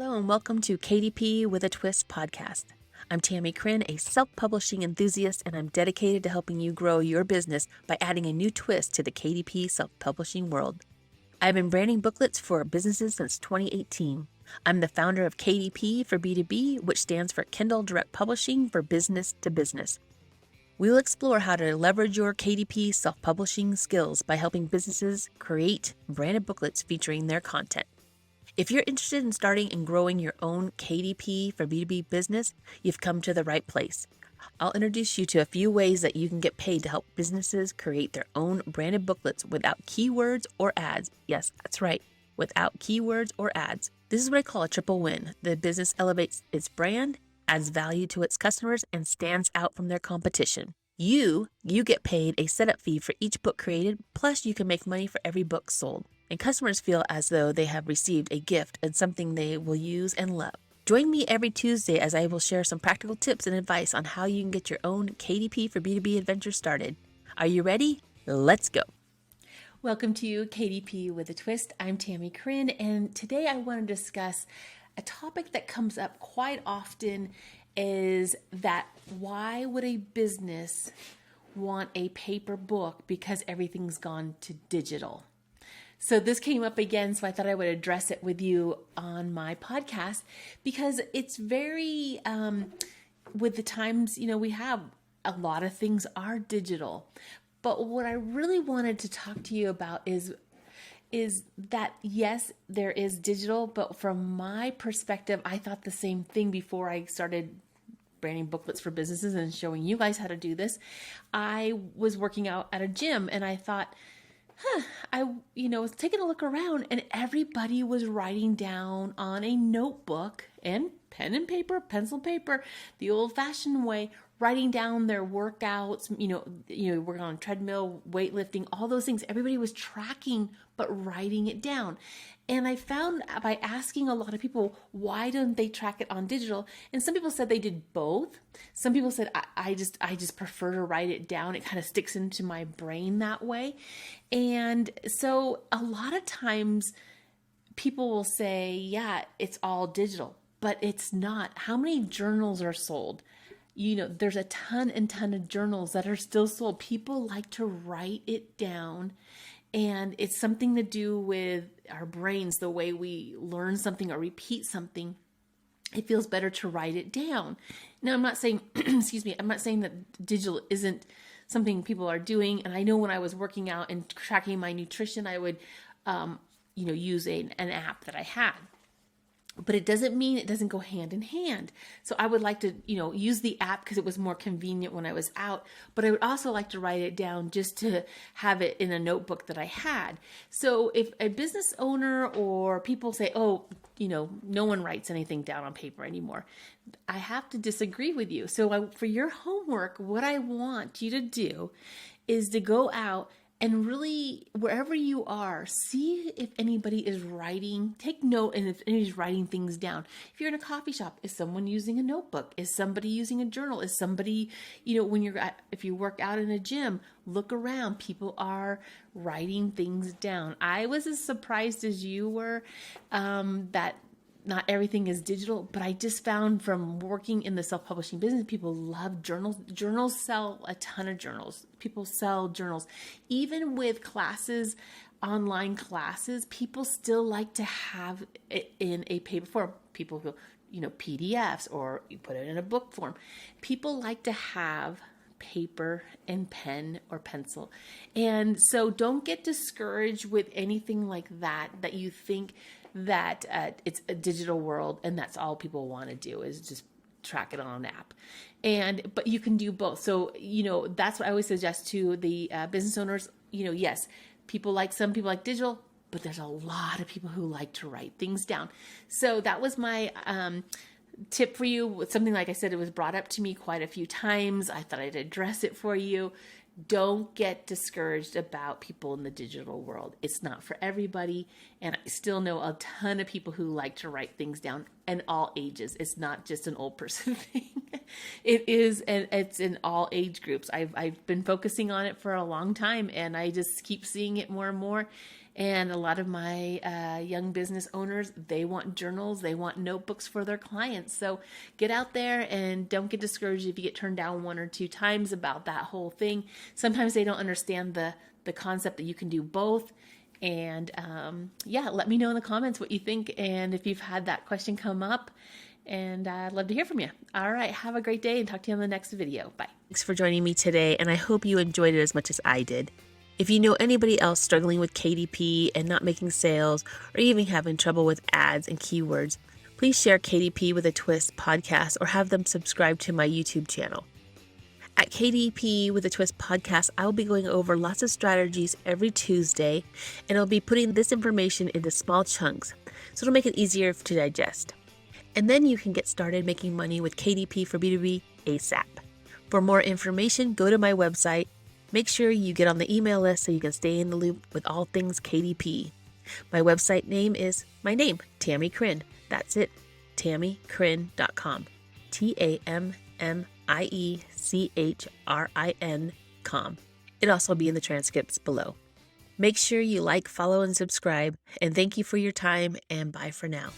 Hello and welcome to KDP with a Twist podcast. I'm Tammie Chrin, a self-publishing enthusiast, and I'm dedicated to helping you grow your business by adding a new twist to the KDP self-publishing world. I've been branding booklets for businesses since 2018. I'm the founder of KDP for B2B, which stands for Kindle Direct Publishing for Business to Business. We'll explore how to leverage your KDP self-publishing skills by helping businesses create branded booklets featuring their content. If you're interested in starting and growing your own KDP for B2B business, you've come to the right place. I'll introduce you to a few ways that you can get paid to help businesses create their own branded booklets without keywords or ads. Yes, that's right, without keywords or ads. This is what I call a triple win. The business elevates its brand, adds value to its customers, and stands out from their competition. You get paid a setup fee for each book created, plus you can make money for every book sold. And customers feel as though they have received a gift and something they will use and love. Join me every Tuesday as I will share some practical tips and advice on how you can get your own KDP for B2B adventure started. Are you ready? Let's go. Welcome to KDP with a Twist. I'm Tammie Chrin, and today I want to discuss a topic that comes up quite often is that why would a business want a paper book because everything's gone to digital? So this came up again, so I thought I would address it with you on my podcast because it's very, with the times, we have a lot of things are digital. But what I really wanted to talk to you about is that, yes, there is digital, but from my perspective, I thought the same thing before I started branding booklets for businesses and showing you guys how to do this. I was working out at a gym and I thought, I was taking a look around and everybody was writing down on a notebook and pen and paper, pencil paper, the old fashioned way, writing down their workouts, working on a treadmill, weightlifting, all those things. Everybody was tracking, but writing it down. And I found by asking a lot of people, why don't they track it on digital? And some people said they did both. Some people said, I just prefer to write it down. It kind of sticks into my brain that way. And so a lot of times people will say, yeah, it's all digital, but it's not. How many journals are sold? There's a ton of journals that are still sold. People like to write it down. And it's something to do with our brains, the way we learn something or repeat something. It feels better to write it down. Now, I'm not saying, I'm not saying that digital isn't something people are doing. And I know when I was working out and tracking my nutrition, I would, use an app that I had. But it doesn't mean it doesn't go hand in hand. So I would like to, use the app because it was more convenient when I was out. But I would also like to write it down just to have it in a notebook that I had. So if a business owner or people say, oh, no one writes anything down on paper anymore, I have to disagree with you. So for your homework, what I want you to do is to go out and really, wherever you are, see if anybody is writing, take note, and if anybody's writing things down. If you're in a coffee shop, is someone using a notebook? Is somebody using a journal? Is somebody, if you work out in a gym, look around. People are writing things down. I was as surprised as you were that not everything is digital, but I just found from working in the self-publishing business, people love journals. Journals sell a ton of journals. People sell journals. Even with classes, online classes, people still like to have it in a paper form. People go, PDFs, or you put it in a book form. People like to have paper and pen or pencil. And so don't get discouraged with anything like that you think that it's a digital world and that's all people want to do is just track it on an app. But you can do both. So, that's what I always suggest to the business owners. Yes, some people like digital, but there's a lot of people who like to write things down. So that was my tip for you. Something, like I said, it was brought up to me quite a few times. I thought I'd address it for you. Don't get discouraged about people in the digital world. It's not for everybody. And I still know a ton of people who like to write things down in all ages. It's not just an old person thing. It's in all age groups. I've been focusing on it for a long time and I just keep seeing it more and more. And a lot of my young business owners, they want journals, they want notebooks for their clients. So get out there and don't get discouraged if you get turned down 1 or 2 times about that whole thing. Sometimes they don't understand the concept that you can do both. And let me know in the comments what you think and if you've had that question come up. And I'd love to hear from you. All right, have a great day and talk to you on the next video. Bye. Thanks for joining me today, and I hope you enjoyed it as much as I did. If you know anybody else struggling with KDP and not making sales, or even having trouble with ads and keywords, please share KDP with a Twist podcast or have them subscribe to my YouTube channel. At KDP with a Twist podcast, I will be going over lots of strategies every Tuesday, and I'll be putting this information into small chunks, so it'll make it easier to digest. And then you can get started making money with KDP for B2B ASAP. For more information, go to my website. Make sure you get on the email list so you can stay in the loop with all things KDP. My website name is my name, Tammie Chrin. That's it, TammieChrin.com. TammieChrin.com. It'll also be in the transcripts below. Make sure you like, follow, and subscribe. And thank you for your time, and bye for now.